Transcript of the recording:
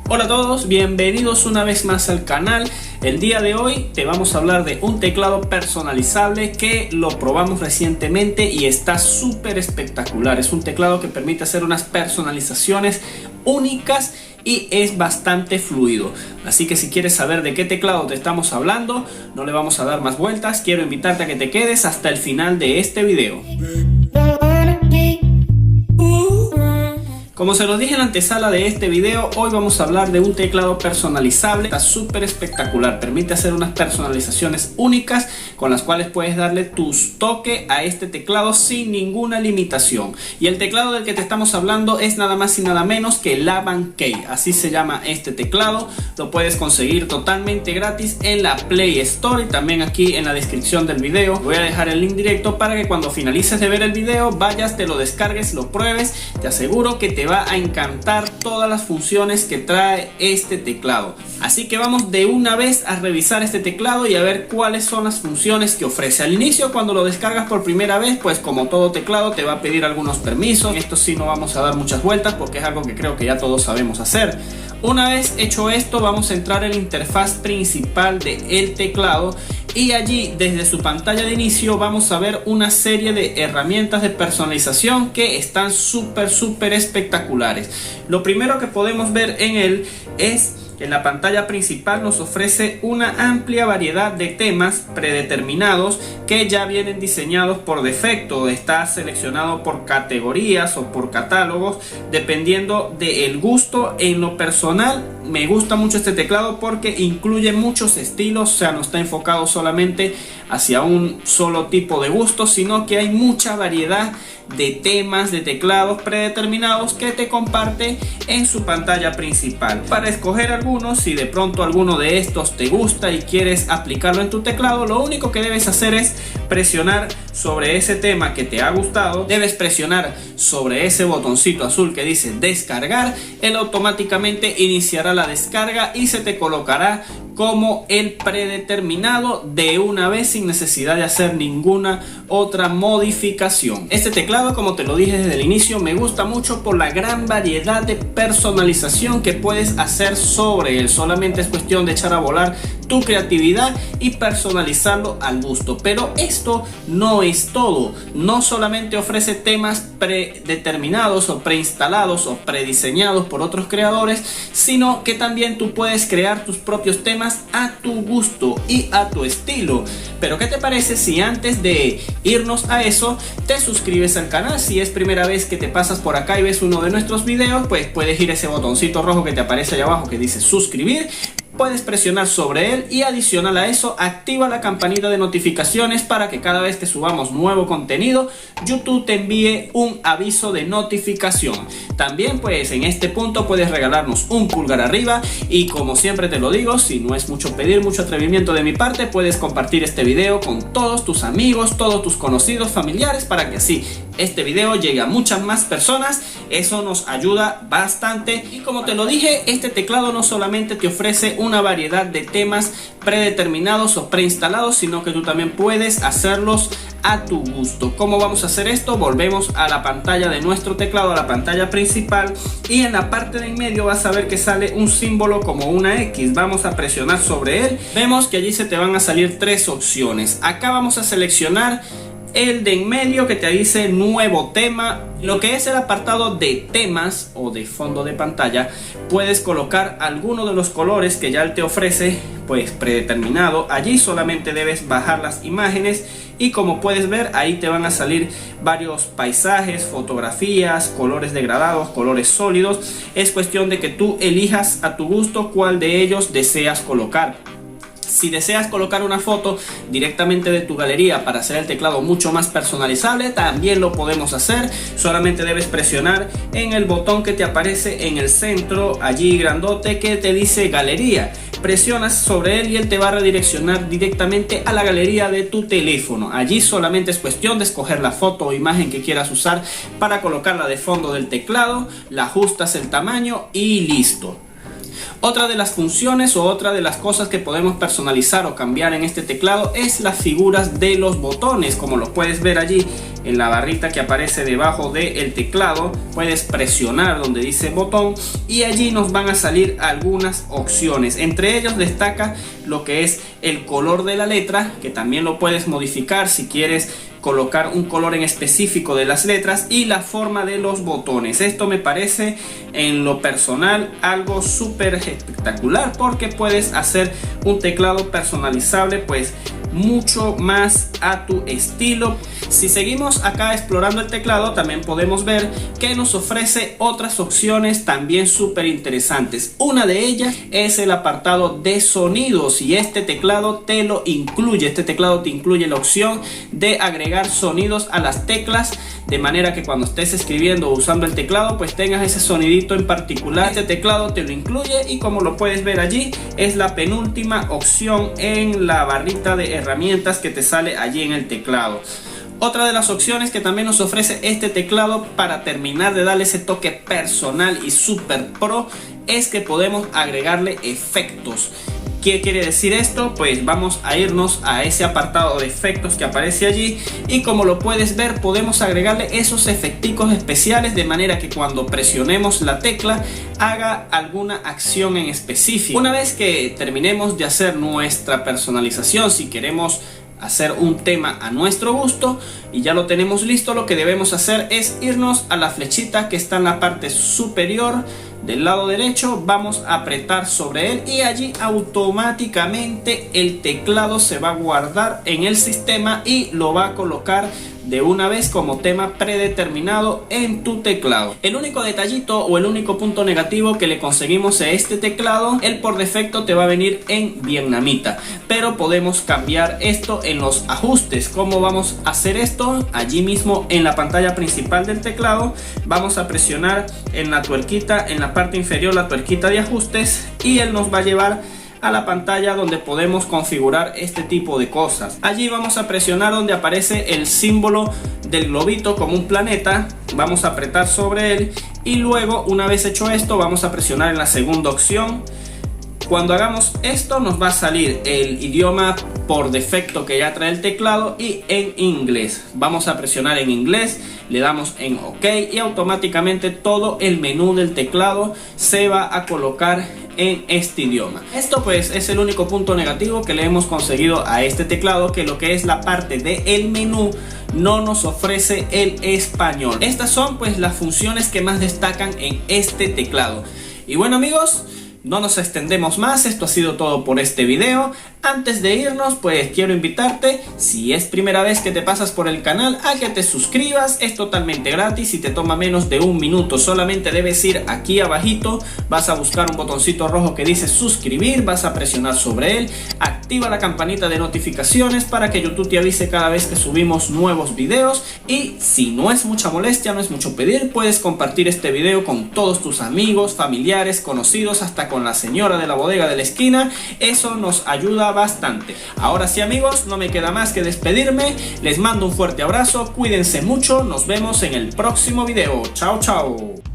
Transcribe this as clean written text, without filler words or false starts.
Hola a todos, bienvenidos una vez más al canal. El día de hoy te vamos a hablar de un teclado personalizable que lo probamos recientemente y está súper espectacular. Es un teclado que permite hacer unas personalizaciones únicas y es bastante fluido. Así que si quieres saber de qué teclado te estamos hablando, no le vamos a dar más vueltas. Quiero invitarte a que te quedes hasta el final de este video. Como se los dije en la antesala de este video, hoy vamos a hablar de un teclado personalizable. Está súper espectacular, permite hacer unas personalizaciones únicas con las cuales puedes darle tus toques a este teclado sin ninguna limitación. Y el teclado del que te estamos hablando es nada más y nada menos que el Avancade. Así se llama este teclado. Lo puedes conseguir totalmente gratis en la Play Store y también aquí en la descripción del video. Voy a dejar el link directo para que cuando finalices de ver el video vayas, te lo descargues, lo pruebes. Te aseguro que te va a encantar todas las funciones que trae este teclado. Así que vamos de una vez a revisar este teclado y a ver cuáles son las funciones que ofrece. Al inicio, cuando lo descargas por primera vez, pues como todo teclado te va a pedir algunos permisos. Esto sí no vamos a dar muchas vueltas porque es algo que creo que ya todos sabemos hacer. Una vez hecho esto, vamos a entrar en la interfaz principal del teclado y allí desde su pantalla de inicio vamos a ver una serie de herramientas de personalización que están súper espectaculares. Lo primero que podemos ver en él es que en la pantalla principal nos ofrece una amplia variedad de temas predeterminados que ya vienen diseñados por defecto. Está seleccionado por categorías o por catálogos dependiendo del gusto. En lo personal me gusta mucho este teclado porque incluye muchos estilos, o sea, no está enfocado solamente hacia un solo tipo de gusto, sino que hay mucha variedad de temas de teclados predeterminados que te comparte en su pantalla principal. Para escoger algunos, si de pronto alguno de estos te gusta y quieres aplicarlo en tu teclado, lo único que debes hacer es presionar sobre ese tema que te ha gustado. Debes presionar sobre ese botoncito azul que dice descargar. Él automáticamente iniciará la descarga y se te colocará como el predeterminado de una vez sin necesidad de hacer ninguna otra modificación. Este teclado, como te lo dije desde el inicio, me gusta mucho por la gran variedad de personalización que puedes hacer sobre él. Solamente es cuestión de echar a volar tu creatividad y personalizarlo al gusto. Pero esto no es todo. No solamente ofrece temas predeterminados o preinstalados o prediseñados por otros creadores, sino que también tú puedes crear tus propios temas a tu gusto y a tu estilo. Pero ¿qué te parece si antes de irnos a eso te suscribes al canal? Si es primera vez que te pasas por acá y ves uno de nuestros videos, pues puedes ir a ese botoncito rojo que te aparece allá abajo que dice suscribir. Puedes presionar sobre él y adicional a eso activa la campanita de notificaciones para que cada vez que subamos nuevo contenido YouTube te envíe un aviso de notificación. También pues en este punto puedes regalarnos un pulgar arriba y como siempre te lo digo, si no es mucho pedir, mucho atrevimiento de mi parte, puedes compartir este video con todos tus amigos, todos tus conocidos, familiares, para que así este video llegue a muchas más personas. Eso nos ayuda bastante. Y como te lo dije, este teclado no solamente te ofrece una variedad de temas predeterminados o preinstalados, sino que tú también puedes hacerlos a tu gusto. ¿Cómo vamos a hacer esto? Volvemos a la pantalla de nuestro teclado, a la pantalla principal, y en la parte de en medio vas a ver que sale un símbolo como una X. Vamos a presionar sobre él. Vemos que allí se te van a salir tres opciones. Acá vamos a seleccionar el de en medio que te dice nuevo tema. Lo que es el apartado de temas o de fondo de pantalla, puedes colocar alguno de los colores que ya él te ofrece pues predeterminado. Allí solamente debes bajar las imágenes y como puedes ver ahí te van a salir varios paisajes, fotografías, colores degradados, colores sólidos. Es cuestión de que tú elijas a tu gusto cuál de ellos deseas colocar. Si deseas colocar una foto directamente de tu galería para hacer el teclado mucho más personalizable, también lo podemos hacer. Solamente debes presionar en el botón que te aparece en el centro, allí grandote, que te dice galería. Presionas sobre él y él te va a redireccionar directamente a la galería de tu teléfono. Allí solamente es cuestión de escoger la foto o imagen que quieras usar para colocarla de fondo del teclado, la ajustas el tamaño y listo. Otra de las funciones o otra de las cosas que podemos personalizar o cambiar en este teclado es las figuras de los botones. Como lo puedes ver allí en la barrita que aparece debajo del teclado, puedes presionar donde dice botón y allí nos van a salir algunas opciones. Entre ellos destaca lo que es el color de la letra, que también lo puedes modificar si quieres colocar un color en específico de las letras, y la forma de los botones. Esto me parece en lo personal algo súper espectacular, porque puedes hacer un teclado personalizable pues mucho más a tu estilo. Si seguimos acá explorando el teclado, también podemos ver que nos ofrece otras opciones también súper interesantes. Una de ellas es el apartado de sonidos, y este teclado te lo incluye. Este teclado te incluye la opción de agregar sonidos a las teclas, de manera que cuando estés escribiendo o usando el teclado pues tengas ese sonidito en particular. Este teclado te lo incluye, y como lo puedes ver allí, es la penúltima opción en la barrita de herramientas que te sale allí en el teclado. Otra de las opciones que también nos ofrece este teclado para terminar de darle ese toque personal y super pro es que podemos agregarle efectos. ¿Qué quiere decir esto? Pues vamos a irnos a ese apartado de efectos que aparece allí, y como lo puedes ver podemos agregarle esos efecticos especiales, de manera que cuando presionemos la tecla haga alguna acción en específico. Una vez que terminemos de hacer nuestra personalización, si queremos hacer un tema a nuestro gusto y ya lo tenemos listo, lo que debemos hacer es irnos a la flechita que está en la parte superior del lado derecho, vamos a apretar sobre él y allí automáticamente el teclado se va a guardar en el sistema y lo va a colocar de una vez como tema predeterminado en tu teclado. El único detallito o el único punto negativo que le conseguimos a este teclado, él por defecto te va a venir en vietnamita, pero podemos cambiar esto en los ajustes. ¿Cómo vamos a hacer esto? Allí mismo en la pantalla principal del teclado vamos a presionar en la tuerquita, en la parte inferior, la tuerquita de ajustes, y él nos va a llevar a la pantalla donde podemos configurar este tipo de cosas. Allí vamos a presionar donde aparece el símbolo del globito como un planeta, vamos a apretar sobre él y luego, una vez hecho esto, vamos a presionar en la segunda opción. Cuando hagamos esto nos va a salir el idioma por defecto que ya trae el teclado y en inglés. Vamos a presionar en inglés, le damos en OK y automáticamente todo el menú del teclado se va a colocar en este idioma. Esto pues es el único punto negativo que le hemos conseguido a este teclado, que lo que es la parte del menú no nos ofrece el español. Estas son pues las funciones que más destacan en este teclado. Y bueno amigos, no nos extendemos más, esto ha sido todo por este video. Antes de irnos, pues quiero invitarte, si es primera vez que te pasas por el canal, a que te suscribas. Es totalmente gratis y te toma menos de un minuto. Solamente debes ir aquí abajito, vas a buscar un botoncito rojo que dice suscribir, vas a presionar sobre él, activa la campanita de notificaciones para que YouTube te avise cada vez que subimos nuevos videos. Y si no es mucha molestia, no es mucho pedir, puedes compartir este video con todos tus amigos, familiares, conocidos, hasta con la señora de la bodega de la esquina. Eso nos ayuda bastante. Ahora sí amigos, no me queda más que despedirme. Les mando un fuerte abrazo, cuídense mucho, nos vemos en el próximo video. Chao, chao.